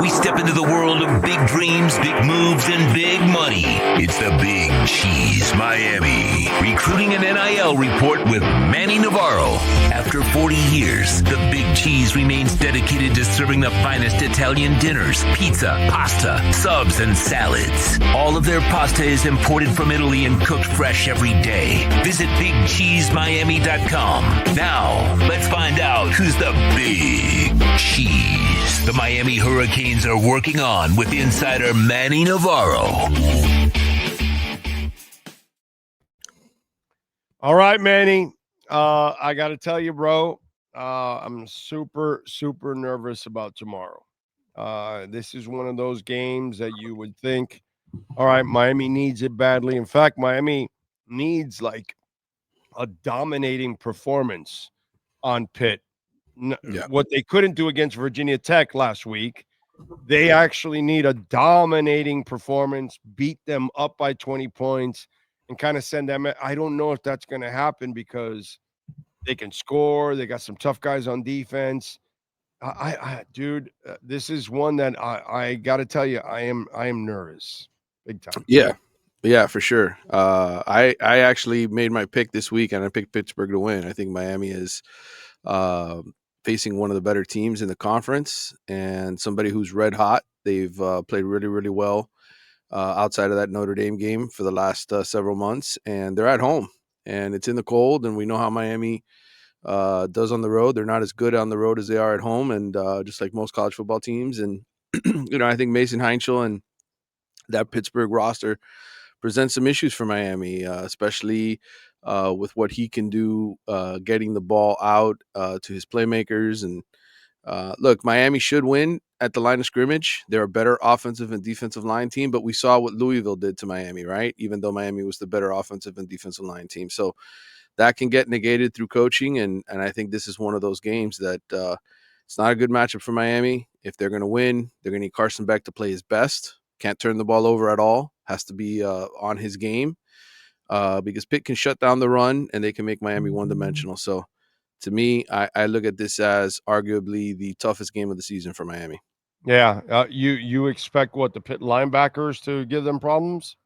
We step into the world of big dreams, big moves, and big money. It's the Big Cheese Miami Recruiting and NIL Report with Manny Navarro. After 40 years, the Big Cheese remains dedicated to serving the finest Italian dinners, pizza, pasta, subs, and salads. All of their pasta is imported from Italy and cooked fresh every day. Visit BigCheeseMiami.com. Now, let's find out who's the Big Cheese the Miami Hurricanes are working on with insider Manny Navarro. All right, Manny. I got to tell you, bro, I'm super, super nervous about tomorrow. This is one of those games that you would think, all right, Miami needs it badly. In fact, Miami needs like a dominating performance on Pitt. What they couldn't do against Virginia Tech last week, they actually need a dominating performance, beat them up by 20 points, and kind of send them. I don't know if that's going to happen because they can score. They got some tough guys on defense. Dude, this is one that I got to tell you, I am nervous, big time. Yeah, for sure. I actually made my pick this week, and I picked Pittsburgh to win. I think Miami is facing one of the better teams in the conference and somebody who's red hot. They've played really, really well outside of that Notre Dame game for the last several months, and they're at home, and it's in the cold, and we know how Miami does on the road. They're not as good on the road as they are at home, and just like most college football teams. And, I think Mason Heinzel and that Pittsburgh roster presents some issues for Miami, especially with what he can do getting the ball out to his playmakers. And look, Miami should win at the line of scrimmage. They're a better offensive and defensive line team, but we saw what Louisville did to Miami, right? Even though Miami was the better offensive and defensive line team. So that can get negated through coaching, and I think this is one of those games that it's not a good matchup for Miami. If they're going to win, they're going to need Carson Beck to play his best. Can't turn the ball over at all. Has to be on his game because Pitt can shut down the run and they can make Miami one-dimensional. So to me, I look at this as arguably the toughest game of the season for Miami. Yeah. You expect what, the Pitt linebackers to give them problems?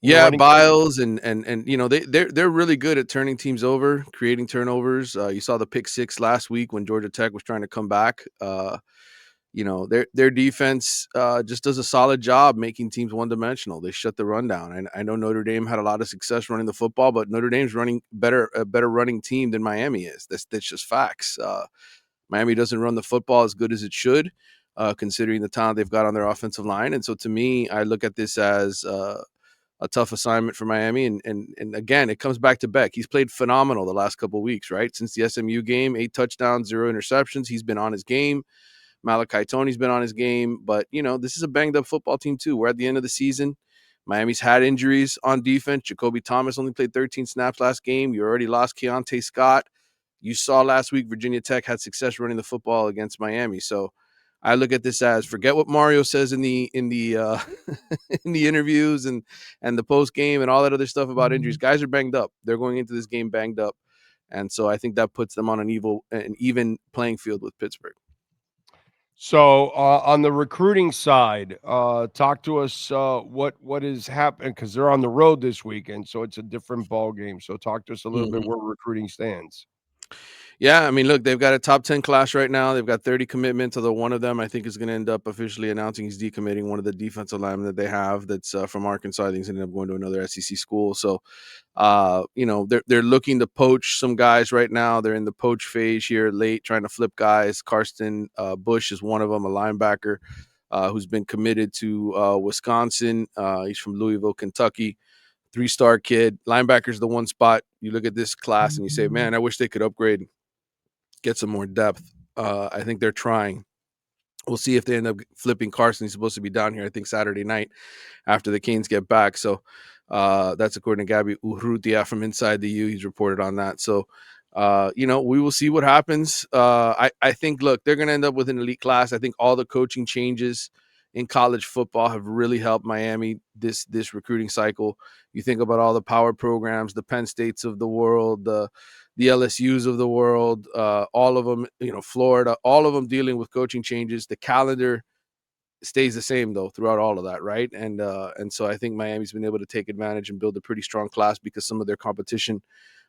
Yeah, Biles and they're really good at turning teams over, creating turnovers. You saw the pick six last week when Georgia Tech was trying to come back. Their defense just does a solid job making teams one-dimensional. They shut the run down. And I know Notre Dame had a lot of success running the football, but Notre Dame's running a better running team than Miami is. That's just facts. Miami doesn't run the football as good as it should, considering the talent they've got on their offensive line. And so to me, I look at this as a tough assignment for Miami. And again, it comes back to Beck. He's played phenomenal the last couple of weeks, right? Since the SMU game, 8 touchdowns, 0 interceptions. He's been on his game. Malachi Toney's been on his game. But, this is a banged-up football team, too. We're at the end of the season. Miami's had injuries on defense. Jacoby Thomas only played 13 snaps last game. You already lost Keontae Scott. You saw last week Virginia Tech had success running the football against Miami. So I look at this as, forget what Mario says in the in the interviews and the post game and all that other stuff about injuries. Guys are banged up. They're going into this game banged up, and so I think that puts them on an even playing field with Pittsburgh. So on the recruiting side, talk to us what is happening, because they're on the road this weekend, so it's a different ball game. So talk to us a little bit where recruiting stands. Yeah, I mean, look, they've got a top 10 class right now. They've got 30 commitments, although one of them I think is going to end up officially announcing he's decommitting. One of the defensive linemen that they have that's from Arkansas, I think he's ended up going to another SEC school. So, they're looking to poach some guys right now. They're in the poach phase here late, trying to flip guys. Karsten Bush is one of them, a linebacker who's been committed to Wisconsin. He's from Louisville, Kentucky. 3-star kid. Linebacker's the one spot. You look at this class and you say, man, I wish they could upgrade, get some more depth. I think they're trying. We'll see if they end up flipping Carson. He's supposed to be down here, I think, Saturday night after the Canes get back. So that's according to Gabby Urrutia from Inside the U. He's reported on that. So, we will see what happens. I think, look, they're going to end up with an elite class. I think all the coaching changes in college football have really helped Miami this recruiting cycle. You think about all the power programs, the Penn States of the world, the LSUs of the world, all of them, Florida, all of them dealing with coaching changes. The calendar stays the same though throughout all of that, right? And so I think Miami's been able to take advantage and build a pretty strong class because some of their competition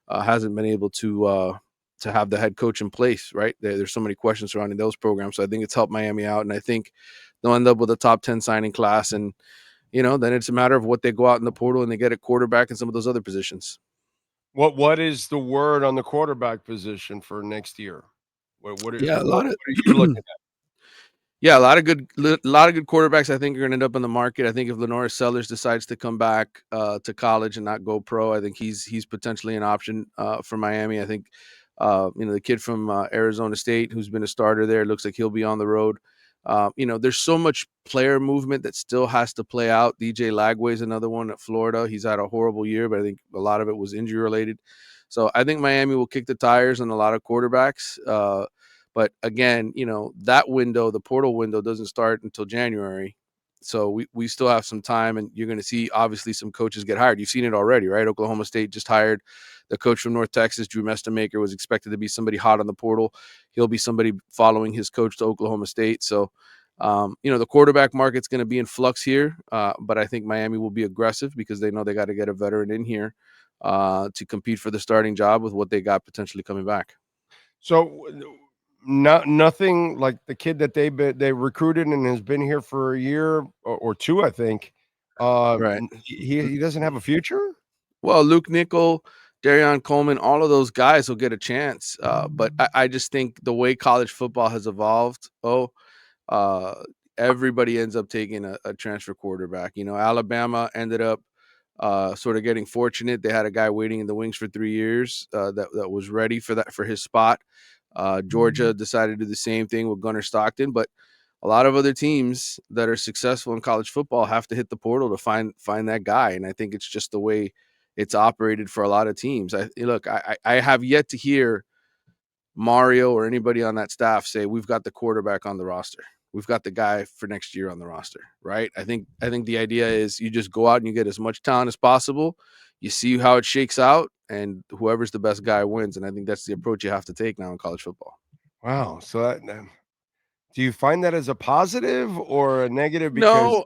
hasn't been able to have the head coach in place, right? There's so many questions surrounding those programs. So I think it's helped Miami out, and I think they'll end up with a top 10 signing class. And then it's a matter of what they go out in the portal and they get a quarterback and some of those other positions. What is the word on the quarterback position for next year? What are Yeah, what are you looking at? Yeah, a lot of good quarterbacks I think are going to end up in the market. I think if Lenore Sellers decides to come back to college and not go pro, I think he's potentially an option for Miami. I think the kid from Arizona State who's been a starter there looks like he'll be on the road. There's so much player movement that still has to play out. DJ Lagway is another one at Florida. He's had a horrible year, but I think a lot of it was injury related. So I think Miami will kick the tires on a lot of quarterbacks. But again, that window, the portal window, doesn't start until January. So we still have some time, and you're going to see obviously some coaches get hired. You've seen it already, right? Oklahoma State just hired the coach from North Texas. Drew Mestamaker was expected to be somebody hot on the portal. He'll be somebody following his coach to Oklahoma State. So, the quarterback market's going to be in flux here, but I think Miami will be aggressive because they know they got to get a veteran in here to compete for the starting job with what they got potentially coming back. So, nothing like the kid that they recruited and has been here for a year or two, I think. Right. He doesn't have a future? Well, Luke Nickel, Darion Coleman, all of those guys will get a chance. But I just think the way college football has evolved, everybody ends up taking a transfer quarterback. Alabama ended up sort of getting fortunate. They had a guy waiting in the wings for 3 years that was ready for his spot. Georgia decided to do the same thing with Gunnar Stockton, but a lot of other teams that are successful in college football have to hit the portal to find that guy. And I think it's just the way it's operated for a lot of teams. I have yet to hear Mario or anybody on that staff say we've got the quarterback on the roster. We've got the guy for next year on the roster, right? I think the idea is you just go out and you get as much talent as possible. You see how it shakes out, and whoever's the best guy wins. And I think that's the approach you have to take now in college football. Wow. So do you find that as a positive or a negative? Because No,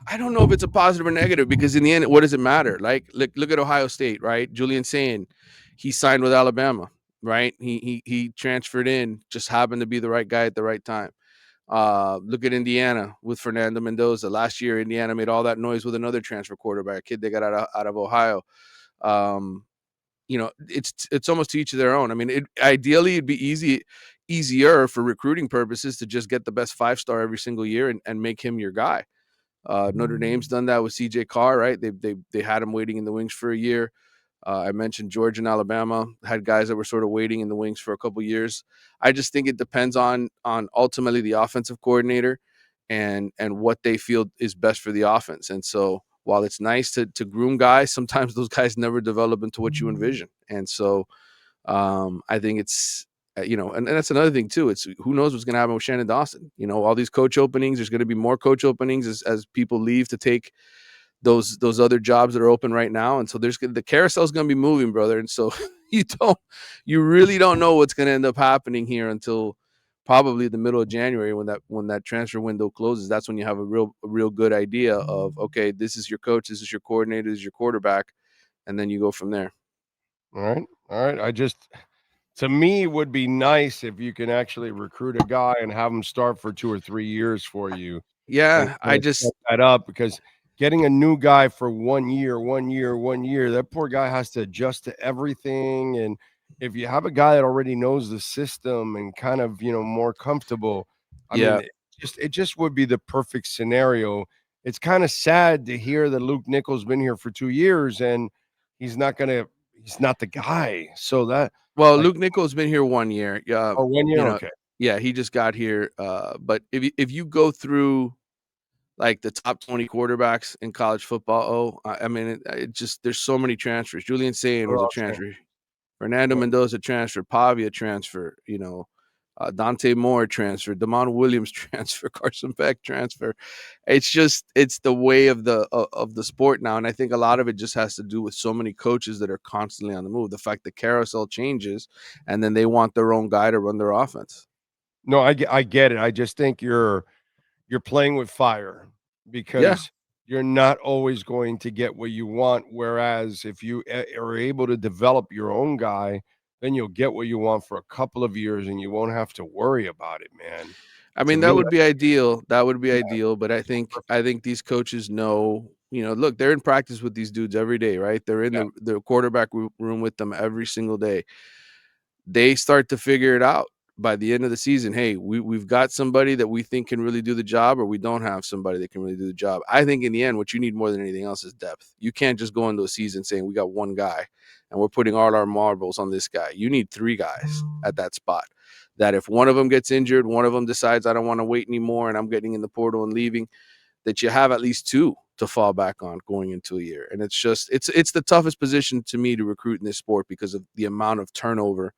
I don't know if it's a positive or negative because in the end, what does it matter? Like, look at Ohio State, right? Julian Sayin, he signed with Alabama, right? He transferred in, just happened to be the right guy at the right time. Look at Indiana with Fernando Mendoza. Last year, Indiana made all that noise with another transfer quarterback, a kid they got out of Ohio. It's almost to each of their own. I mean, ideally it'd be easier for recruiting purposes to just get the best 5-star every single year and make him your guy. Notre Dame's done that with CJ Carr, right? They had him waiting in the wings for a year. I mentioned Georgia and Alabama had guys that were sort of waiting in the wings for a couple years. I just think it depends on ultimately the offensive coordinator and what they feel is best for the offense. And so while it's nice to groom guys, sometimes those guys never develop into what you envision. And so I think it's and that's another thing too. It's who knows what's going to happen with Shannon Dawson. All these coach openings. There's going to be more coach openings as people leave to take those other jobs that are open right now. And so the carousel is going to be moving, brother. And so you really don't know what's going to end up happening here until probably the middle of January when that transfer window closes. That's when you have a real good idea of, okay, this is your coach, this is your coordinator, this is your quarterback, and then you go from there. All right. To me, it would be nice if you can actually recruit a guy and have him start for 2 or 3 years for you. Yeah, And set that up, because getting a new guy for 1 year, that poor guy has to adjust to everything. And if you have a guy that already knows the system and kind of, more comfortable, I mean, it just would be the perfect scenario. It's kind of sad to hear that Luke Nickel's been here for 2 years and he's not the guy. So Well, Luke Nickel's been here 1 year. Yeah. Oh, 1 year? Okay. Yeah, he just got here. But if you go through like the top 20 quarterbacks in college football, I mean, it just there's so many transfers. Julian Sayin was a transfer. Fernando Mendoza transfer. Pavia transfer. Dante Moore transfer. Damon Williams transfer. Carson Beck transfer. It's the way of the sport now, and I think a lot of it just has to do with so many coaches that are constantly on the move. The fact the carousel changes, and then they want their own guy to run their offense. No, I get it. I just think you're you're playing with fire Yeah. because you're not always going to get what you want. Whereas if you are able to develop your own guy, then you'll get what you want for a couple of years and you won't have to worry about it, man. I To mean, that me, would be ideal. That would be yeah, ideal. But I think these coaches know, look, they're in practice with these dudes every day, right? They're in yeah, the quarterback room with them every single day. They start to figure it out by the end of the season. Hey, we've got somebody that we think can really do the job, or we don't have somebody that can really do the job. I think in the end, what you need more than anything else is depth. You can't just go into a season saying we got one guy and we're putting all our marbles on this guy. You need three guys at that spot. That if one of them gets injured, one of them decides I don't want to wait anymore and I'm getting in the portal and leaving, that you have at least two to fall back on going into a year. And it's the toughest position to me to recruit in this sport because of the amount of turnover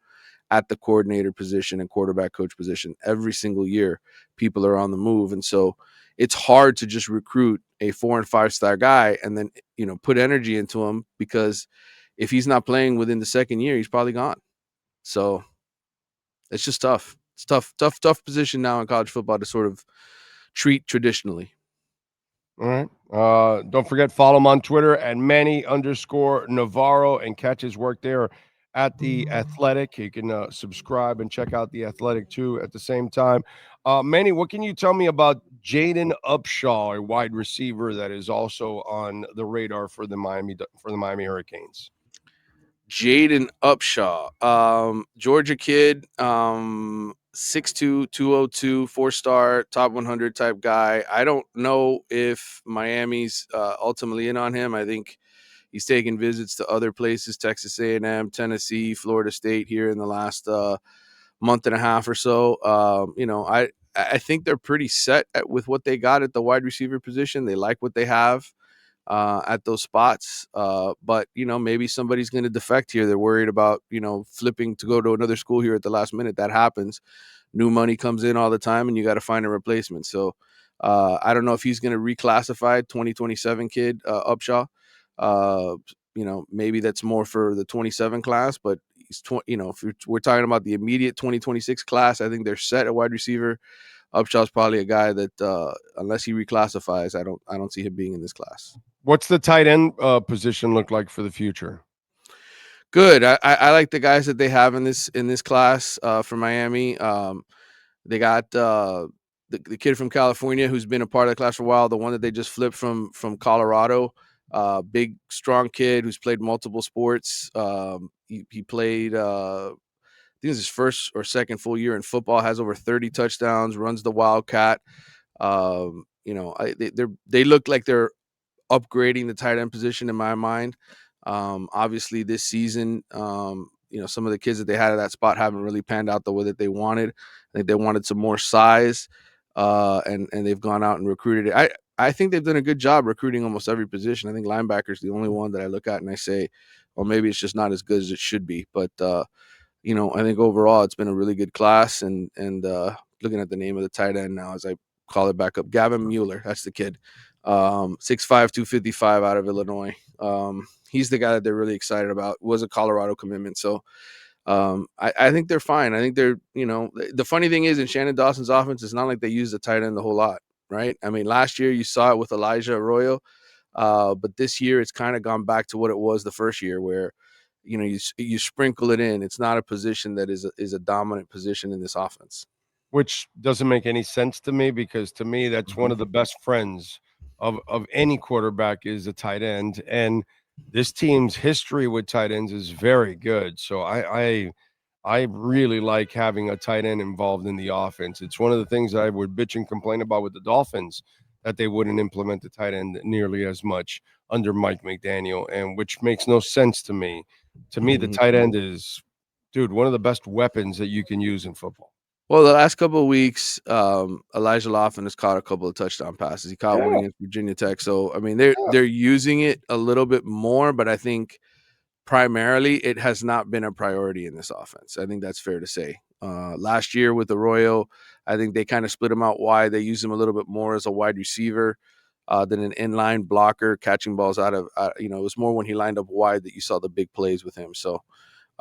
at the coordinator position and quarterback coach position. Every single year, people are on the move. And so it's hard to just recruit a 4 and 5 star guy and then, put energy into him, because if he's not playing within the second year, he's probably gone. So it's just tough. It's tough position now in college football to sort of treat traditionally. all right. Don't forget, follow him on Twitter at Manny_Navarro and catch his work there at The Athletic. You can subscribe and check out The Athletic too at the same time. Manny, what can you tell me about Jaden Upshaw, a wide receiver that is also on the radar for the Miami Hurricanes? Jaden Upshaw, Georgia kid, 6'2", 202, 4-star, top 100 type guy. I don't know if Miami's ultimately in on him. I think he's taken visits to other places, Texas A&M, Tennessee, Florida State here in the last month and a half or so. I think they're pretty set with what they got at the wide receiver position. They like what they have at those spots. But, maybe somebody's going to defect here. They're worried about, flipping to go to another school here at the last minute. That happens. New money comes in all the time and you got to find a replacement. So I don't know if he's going to reclassify 2027 kid Upshaw. Maybe that's more for the 27 class, but he's if we're talking about the immediate 2026 class, I think they're set at wide receiver. Upshaw's probably a guy that unless he reclassifies, I don't see him being in this class. What's the tight end position look like for the future? Good. I like the guys that they have in this class for Miami. They got the kid from California who's been a part of the class for a while. The one that they just flipped from Colorado. Big, strong kid who's played multiple sports. He played. I think it's his first or second full year in football. Has over 30 touchdowns. Runs the Wildcat. They look like they're upgrading the tight end position in my mind. Obviously this season, some of the kids that they had at that spot haven't really panned out the way that they wanted. I think they wanted some more size, and they've gone out and recruited it. I think they've done a good job recruiting almost every position. I think linebacker is the only one that I look at and I say, well, maybe it's just not as good as it should be. But I think overall it's been a really good class. And looking at the name of the tight end now as I call it back up, Gavin Mueller, that's the kid. 6'5", 255 out of Illinois. He's the guy that they're really excited about. Was a Colorado commitment. So I think they're fine. I think they're, the funny thing is in Shannon Dawson's offense, it's not like they use the tight end a whole lot, right? I mean, last year you saw it with Elijah Arroyo, but this year it's kind of gone back to what it was the first year where, you sprinkle it in. It's not a position that is a dominant position in this offense. Which doesn't make any sense to me because to me that's one of the best friends of any quarterback is a tight end, and this team's history with tight ends is very good. So I really like having a tight end involved in the offense. It's one of the things I would bitch and complain about with the Dolphins, that they wouldn't implement the tight end nearly as much under Mike McDaniel, and which makes no sense to me. To me, the tight end is, dude, one of the best weapons that you can use in football. Well, the last couple of weeks, Elijah Laughlin has caught a couple of touchdown passes. He caught one Yeah, against Virginia Tech. So, I mean, yeah. they're using it a little bit more, but I think primarily it has not been a priority in this offense. I think that's fair to say. Last year with Arroyo, I think they kind of split him out wide. They used him a little bit more as a wide receiver than an inline blocker, catching balls out of, it was more when he lined up wide that you saw the big plays with him. So,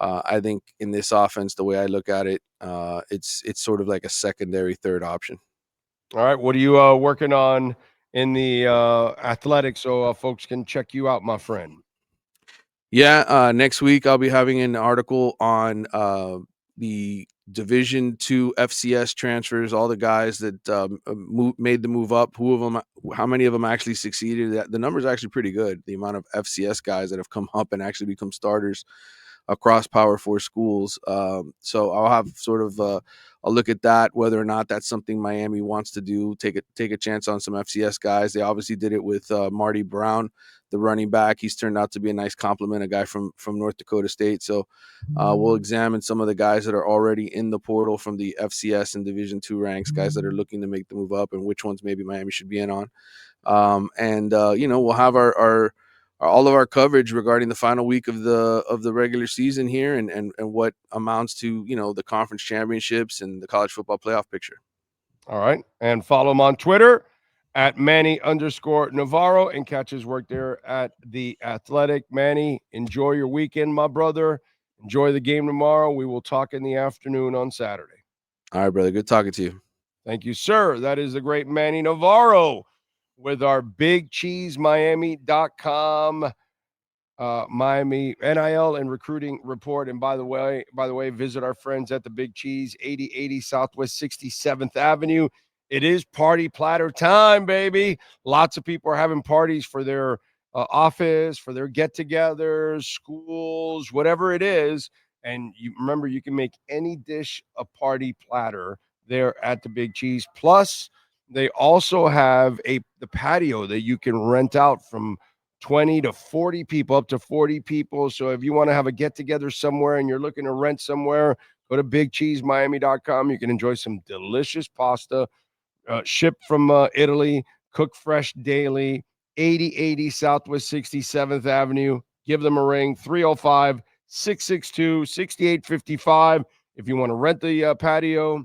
I think in this offense, the way I look at it, it's sort of like a secondary third option. All right. What are you working on in the athletics so folks can check you out, my friend? Yeah, next week I'll be having an article on the Division II FCS transfers, all the guys that made the move up, how many of them actually succeeded. The number is actually pretty good, the amount of FCS guys that have come up and actually become starters across Power 4 schools. So I'll have sort of a look at that, whether or not that's something Miami wants to do, take a chance on some FCS guys. They obviously did it with Marty Brown, the running back. He's turned out to be a nice compliment, a guy from North Dakota State. So we'll examine some of the guys that are already in the portal from the FCS and Division II ranks, guys that are looking to make the move up, and which ones maybe Miami should be in on. We'll have our all of our coverage regarding the final week of the regular season here and what amounts to, the conference championships and the college football playoff picture. All right. And follow him on Twitter at Manny_Navarro and catch his work there at The Athletic. Manny, enjoy your weekend, my brother. Enjoy the game tomorrow. We will talk in the afternoon on Saturday. All right, brother. Good talking to you. Thank you, sir. That is the great Manny Navarro with our BigCheeseMiami.com Miami NIL and recruiting report. And by the way, visit our friends at the Big Cheese, 8080 Southwest 67th Avenue. It is party platter time, baby. Lots of people are having parties for their office, for their get-togethers, schools, whatever it is. And you remember, you can make any dish a party platter there at the Big Cheese. Plus, they also have the patio that you can rent out from 20 to 40 people, up to 40 people. So if you want to have a get-together somewhere and you're looking to rent somewhere, go to BigCheeseMiami.com. You can enjoy some delicious pasta shipped from Italy, cooked fresh daily, 8080 Southwest 67th Avenue. Give them a ring, 305-662-6855. If you want to rent the patio,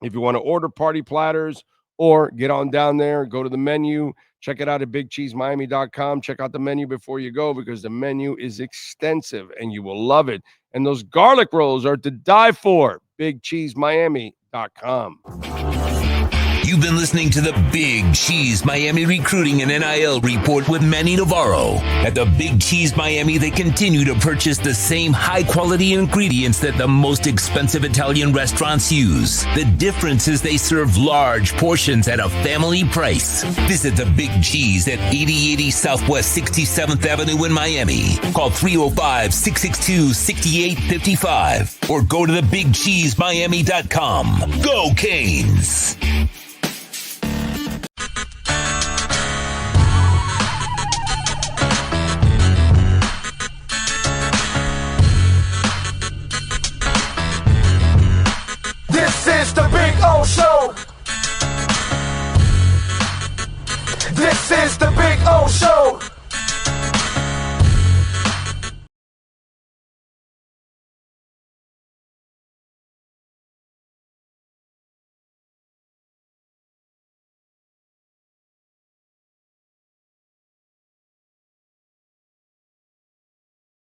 if you want to order party platters, or get on down there, go to the menu, check it out at BigCheeseMiami.com. Check out the menu before you go, because the menu is extensive and you will love it. And those garlic rolls are to die for. BigCheeseMiami.com. You've been listening to the Big Cheese Miami Recruiting and NIL Report with Manny Navarro. At the Big Cheese Miami, they continue to purchase the same high-quality ingredients that the most expensive Italian restaurants use. The difference is they serve large portions at a family price. Visit the Big Cheese at 8080 Southwest 67th Avenue in Miami. Call 305-662-6855 or go to thebigcheesemiami.com. Go Canes!